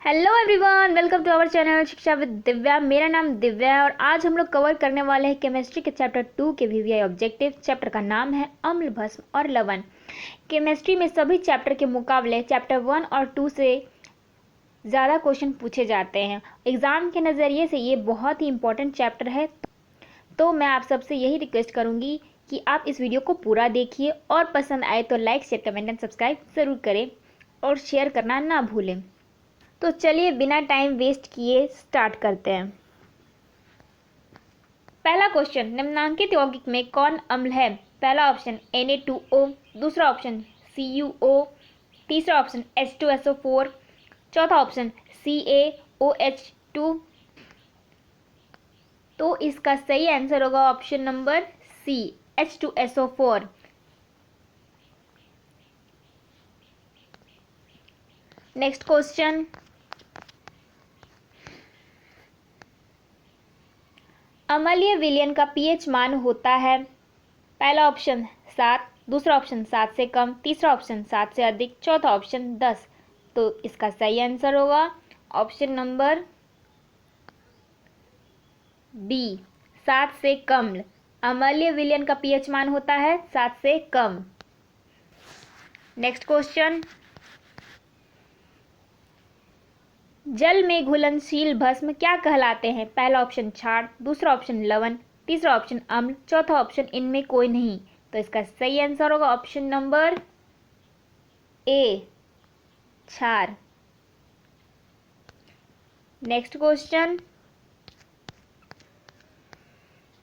Hello everyone, welcome to our channel Shiksha with Divya. मेरा नाम दिव्या है और आज हम लोग कवर करने वाले हैं केमिस्ट्री के चैप्टर 2 के वीवीआई ऑब्जेक्टिव। चैप्टर का नाम है अम्ल, भस्म और लवण। केमिस्ट्री में सभी चैप्टर के मुकाबले चैप्टर 1 और 2 से ज़्यादा क्वेश्चन पूछे जाते हैं। एग्ज़ाम के नज़रिए से ये बहुत ही इंपॉर्टेंट चैप्टर है, तो मैं आप सबसे यही रिक्वेस्ट करूँगी कि आप इस वीडियो को पूरा देखिए और पसंद आए तो like, share, comment and subscribe ज़रूर करें और शेयर करना ना भूलें। तो चलिए बिना टाइम वेस्ट किए स्टार्ट करते हैं। पहला क्वेश्चन, निम्नांकित यौगिक में कौन अम्ल है? पहला ऑप्शन Na2O, दूसरा ऑप्शन CuO, तीसरा ऑप्शन H2SO4, चौथा ऑप्शन CaOH2। तो इसका सही आंसर होगा option number C, H2SO4। Next question, अम्लीय विलयन का पीएच मान होता है? पहला ऑप्शन 7, दूसरा ऑप्शन 7 से कम, तीसरा ऑप्शन 7 से अधिक, चौथा ऑप्शन 10। तो इसका सही आंसर होगा ऑप्शन नंबर बी, 7 से कम। अम्लीय विलयन का पीएच मान होता है 7 से कम। नेक्स्ट क्वेश्चन, जल में घुलनशील भस्म क्या कहलाते हैं? पहला ऑप्शन क्षार, दूसरा ऑप्शन लवण, तीसरा ऑप्शन अम्ल, चौथा ऑप्शन इनमें कोई नहीं। तो इसका सही आंसर होगा ऑप्शन नंबर ए, क्षार। नेक्स्ट क्वेश्चन,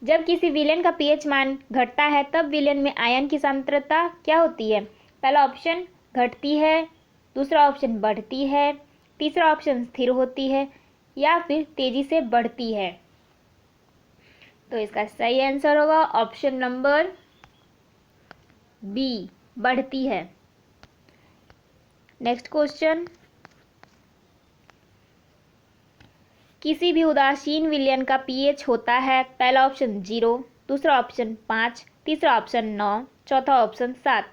जब किसी विलयन का पीएच मान घटता है तब विलयन में आयन की सांद्रता क्या होती है? पहला ऑप्शन घटती है, दूसरा ऑप्शन बढ़ती है, तीसरा ऑप्शन स्थिर होती है या फिर तेजी से बढ़ती है। तो इसका सही आंसर होगा ऑप्शन नंबर बी, बढ़ती है। नेक्स्ट क्वेश्चन, किसी भी उदासीन विलयन का पीएच होता है? पहला ऑप्शन 0, दूसरा ऑप्शन 5, तीसरा ऑप्शन 9, चौथा ऑप्शन 7।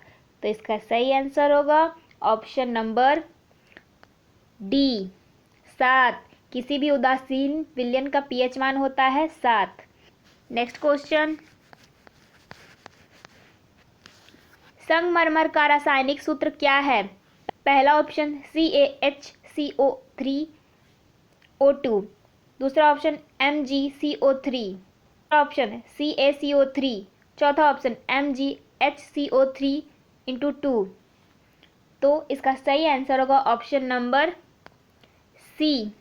तो इसका सही आंसर होगा ऑप्शन नंबर डी, 7। किसी भी उदासीन विलयन का पीएच मान होता है 7। नेक्स्ट क्वेश्चन, संगमरमर का रासायनिक सूत्र क्या है? पहला ऑप्शन CaHCO3O2, दूसरा ऑप्शन MgCO3, ऑप्शन CaCO3, चौथा ऑप्शन MgHCO3 × 2। तो इसका सही आंसर होगा ऑप्शन नंबर सी,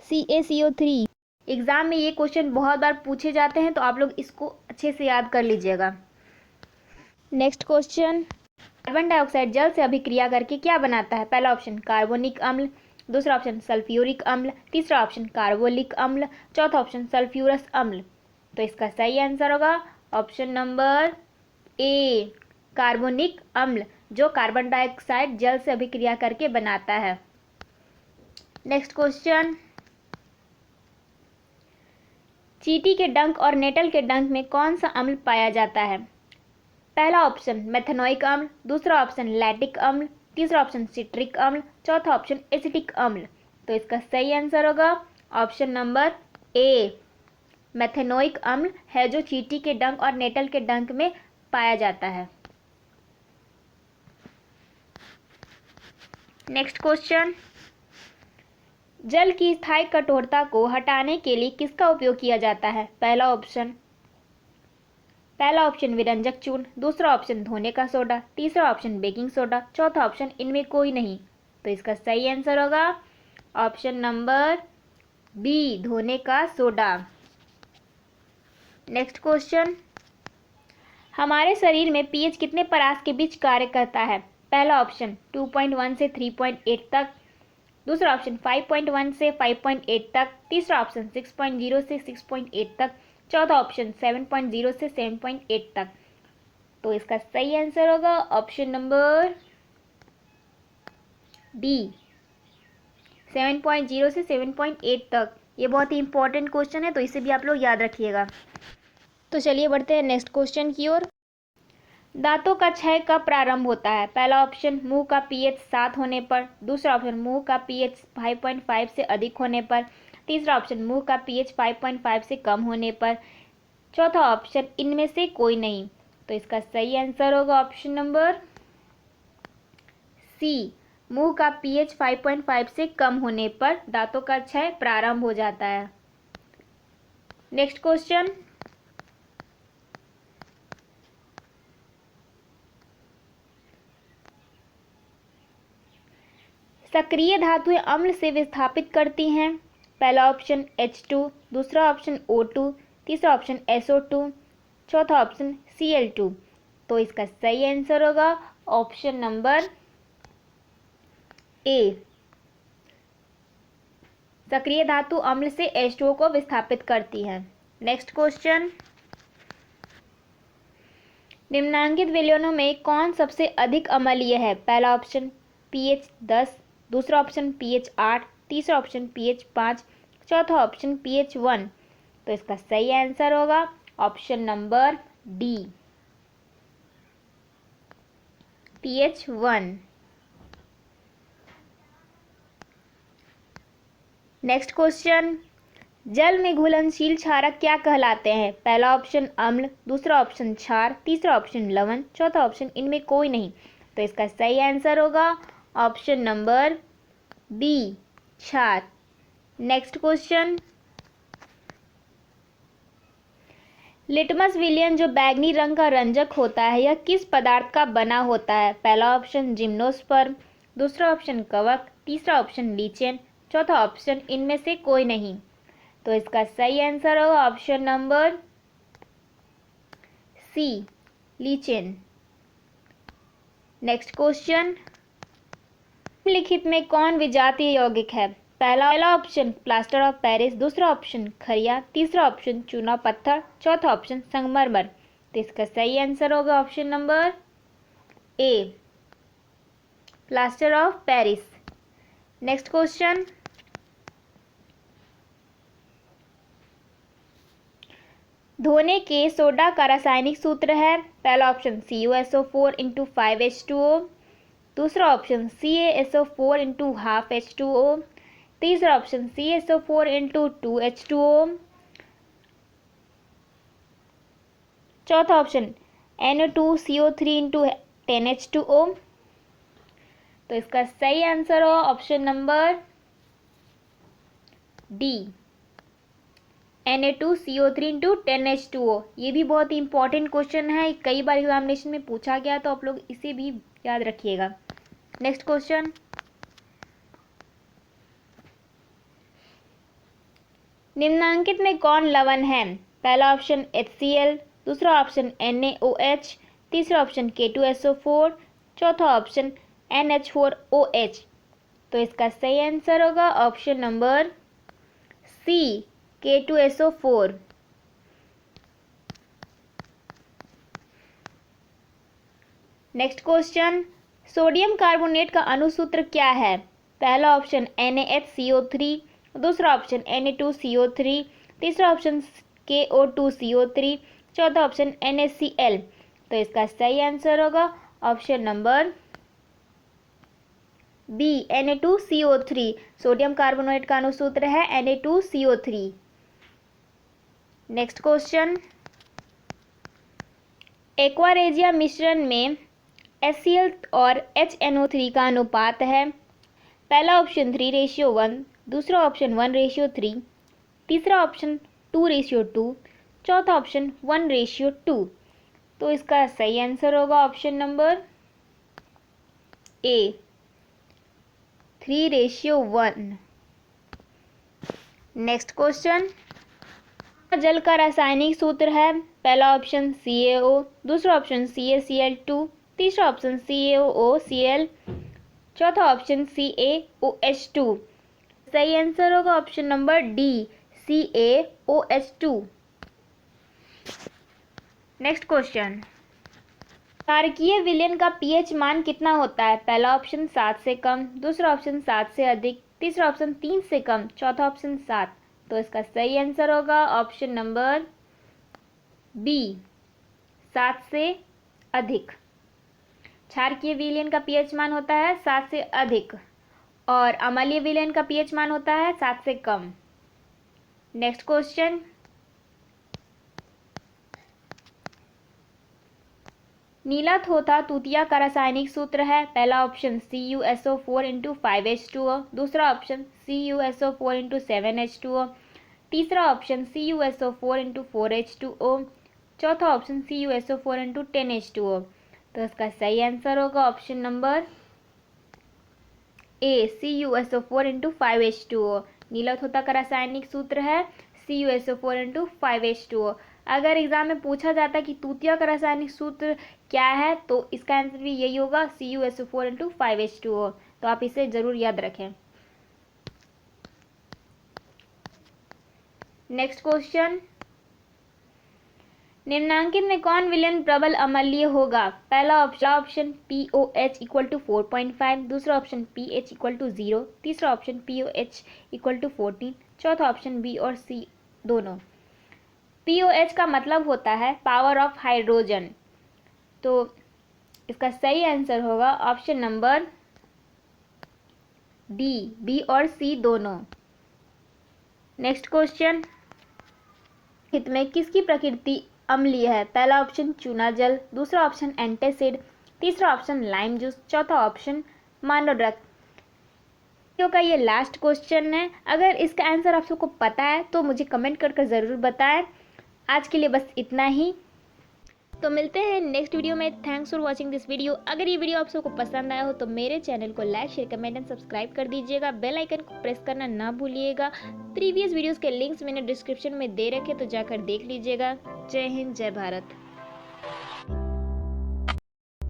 CaCO3। एग्जाम में ये क्वेश्चन बहुत बार पूछे जाते हैं, तो आप लोग इसको अच्छे से याद कर लीजिएगा। नेक्स्ट क्वेश्चन, कार्बन डाइऑक्साइड जल से अभिक्रिया करके क्या बनाता है? पहला ऑप्शन कार्बोनिक अम्ल, दूसरा ऑप्शन सल्फ्यूरिक अम्ल, तीसरा ऑप्शन कार्बोलिक अम्ल, चौथा ऑप्शन सल्फ्यूरस अम्ल। तो इसका सही आंसर होगा ऑप्शन नंबर ए, कार्बोनिक अम्ल, जो कार्बन डाइऑक्साइड जल से अभिक्रिया करके बनाता है। नेक्स्ट क्वेश्चन, चींटी के डंक और नेटल के डंक में कौन सा अम्ल पाया जाता है? पहला ऑप्शन मेथनोइक अम्ल, दूसरा ऑप्शन लैक्टिक अम्ल, तीसरा ऑप्शन सिट्रिक अम्ल, चौथा ऑप्शन एसिटिक अम्ल। तो इसका सही आंसर होगा ऑप्शन नंबर ए, मेथनोइक अम्ल है जो चींटी के डंक और नेटल के डंक में पाया जाता है। नेक्स्ट क्वेश्चन, जल की स्थायी कठोरता को हटाने के लिए किसका उपयोग किया जाता है? पहला ऑप्शन विरंजक चूर्ण, दूसरा ऑप्शन धोने का सोडा, तीसरा ऑप्शन बेकिंग सोडा, चौथा ऑप्शन इनमें कोई नहीं। तो इसका सही आंसर होगा ऑप्शन नंबर बी, धोने का सोडा। नेक्स्ट क्वेश्चन, हमारे शरीर में पीएच कितने परास के बीच कार्य करता है? पहला ऑप्शन 2.1 से 3.8 तक, दूसरा ऑप्शन 5.1 से 5.8 तक, तीसरा ऑप्शन 6.0 से 6.8 तक, चौथा ऑप्शन 7.0 से 7.8 तक। तो इसका सही आंसर होगा ऑप्शन नंबर डी, 7.0 से 7.8 तक। ये बहुत ही इंपॉर्टेंट क्वेश्चन है, तो इसे भी आप लोग याद रखिएगा। तो चलिए बढ़ते हैं नेक्स्ट क्वेश्चन की ओर। दांतों का क्षय कब प्रारंभ होता है? पहला ऑप्शन मुंह का पीएच 7 होने पर, दूसरा ऑप्शन मुंह का पीएच 5.5 से अधिक होने पर, तीसरा ऑप्शन मुंह का पीएच 5.5 से कम होने पर, चौथा ऑप्शन इनमें से कोई नहीं। तो इसका सही आंसर होगा ऑप्शन नंबर सी, मुंह का पीएच 5.5 से कम होने पर दांतों का क्षय प्रारंभ हो जाता है। नेक्स्ट क्वेश्चन, सक्रिय धातुएं अम्ल से विस्थापित करती हैं। पहला ऑप्शन H2, दूसरा ऑप्शन O2, तीसरा ऑप्शन SO2, चौथा ऑप्शन Cl2। तो इसका सही आंसर होगा ऑप्शन नंबर ए, सक्रिय धातु अम्ल से H2O को विस्थापित करती है। नेक्स्ट क्वेश्चन, निम्नलिखित विलयनों में कौन सबसे अधिक अम्लीय है? पहला ऑप्शन pH 10, दूसरा ऑप्शन pH 8, तीसरा ऑप्शन pH 5, चौथा ऑप्शन pH 1। तो इसका सही आंसर होगा option number D, pH 1। Next question, जल में घुलनशील क्षारक क्या कहलाते हैं? पहला ऑप्शन अम्ल, दूसरा ऑप्शन क्षार, तीसरा ऑप्शन लवण, चौथा ऑप्शन इनमें कोई नहीं। तो इसका सही आंसर होगा ऑप्शन नंबर बी, क्षार। नेक्स्ट क्वेश्चन, लिटमस विलयन जो बैगनी रंग का रंजक होता है यह किस पदार्थ का बना होता है? पहला ऑप्शन जिम्नोस्पर्म, दूसरा ऑप्शन कवक, तीसरा ऑप्शन लीचेन, चौथा ऑप्शन इनमें से कोई नहीं। तो इसका सही आंसर होगा option number C, lichen. Next question, निम्नलिखित में कौन विजातीय यौगिक है? पहला ऑप्शन प्लास्टर ऑफ पेरिस, दूसरा ऑप्शन खरिया, तीसरा ऑप्शन चूना पत्थर, चौथा ऑप्शन संगमरमर। तो इसका सही आंसर होगा option number A, plaster of Paris. Next question, धोने के सोडा का रासायनिक सूत्र है। पहला ऑप्शन CuSO4 × 5H2O, दूसरा ऑप्शन CaSO4 × ½ H2O, तीसरा ऑप्शन CaSO4 × 2H2O, चौथा ऑप्शन NO2CO3 × 10H2O। तो इसका सही आंसर हो option number D, Na2CO3 × 10H2O। ये भी बहुत ही इंपॉर्टेंट क्वेश्चन है, कई बार एग्जामिनेशन में पूछा गया, तो आप लोग इसे भी याद रखिएगा। नेक्स्ट क्वेश्चन, निम्नलिखित में कौन लवण है? पहला ऑप्शन HCl, दूसरा ऑप्शन NaOH, तीसरा ऑप्शन K2SO4, चौथा ऑप्शन NH4OH। तो इसका सही आंसर होगा option number C, K2SO4। Next question, sodium carbonate का अणुसूत्र क्या है? पहला ऑप्शन NaHCO3, दूसरा ऑप्शन Na2CO3, तीसरा ऑप्शन KO2CO3, चौथा ऑप्शन NaCl। तो इसका सही आंसर होगा option number B, Na2CO3। Sodium carbonate का अणुसूत्र है Na2CO3। नेक्स्ट क्वेश्चन, एक्वारेजिया मिश्रण में HCl और HNO3 का अनुपात है। पहला ऑप्शन 3:1, दूसरा ऑप्शन 1:3, तीसरा ऑप्शन 2:2, चौथा ऑप्शन 1:2। तो इसका सही आंसर होगा option number A, 3:1। Next question, जल का रासायनिक सूत्र है। पहला ऑप्शन CaO, दूसरा ऑप्शन CaCl2, तीसरा ऑप्शन CaOCl, चौथा ऑप्शन CaOH2। सही आंसर होगा option number D, CaOH2। Next question, क्षारकीय विलयन का pH मान कितना होता है? पहला ऑप्शन 7 से कम, दूसरा ऑप्शन 7 से अधिक, तीसरा ऑप्शन 3 से कम, चौथा ऑप्शन 7। तो इसका सही आंसर होगा ऑप्शन नंबर बी, 7 से अधिक। क्षारकीय विलयन का पीएच मान होता है 7 से अधिक और अम्लीय विलयन का पीएच मान होता है 7 से कम। नेक्स्ट क्वेश्चन, नीला थोथा तूतिया का रासायनिक सूत्र है। पहला ऑप्शन CuSO4 इंटू 5H2O, दूसरा ऑप्शन CuSO4 इंटू 7H2O, तीसरा ऑप्शन CuSO4 इंटू 4H2O, चौथा ऑप्शन CuSO4 इंटू 10H2O। तो इसका सही आंसर होगा option number A, CuSO4 into 5H2O। नीला थोथा का रासायनिक सूत्र है CuSO4 इंटू 5H2O। अगर एग्जाम में पूछा जाता है कि तूतिया का रासायनिक सूत्र क्या है तो इसका आंसर भी यही होगा CuSO4 इंटू 5H2O। तो आप इसे जरूर याद रखें। नेक्स्ट क्वेश्चन, निम्नांकित में कौन विलयन प्रबल अम्लीय होगा? पहला ऑप्शन POH इक्वल टू 4.5, दूसरा ऑप्शन pH इक्वल टू 0, तीसरा ऑप्शन POH इक्वल टू 14, चौथा ऑप्शन B और C दोनों। POH का मतलब होता है पावर ऑफ हाइड्रोजन, तो इसका सही आंसर होगा ऑप्शन नंबर डी, B और C दोनों। नेक्स्ट क्वेश्चन, हित में किसकी प्रकृति अम्लीय है? पहला ऑप्शन चूना जल, दूसरा ऑप्शन एंटासिड, तीसरा ऑप्शन लाइम जूस, चौथा ऑप्शन मानव रक्त। का ये लास्ट क्वेश्चन है। अगर इसका आंसर आप सबको पता है तो मुझे कमेंट कर ज़रूर बताएं। आज के लिए बस इतना ही, तो मिलते हैं नेक्स्ट वीडियो में। Thanks for watching this video. अगर ये वीडियो आप सबको पसंद आया हो तो मेरे चैनल को like, share, comment and subscribe कर दीजिएगा। बेल आइकन को प्रेस करना ना भूलिएगा। प्रीवियस वीडियोस के लिंक्स मैंने डिस्क्रिप्शन में दे रखे, तो जाकर देख लीजिएगा। जय हिंद, जय भारत।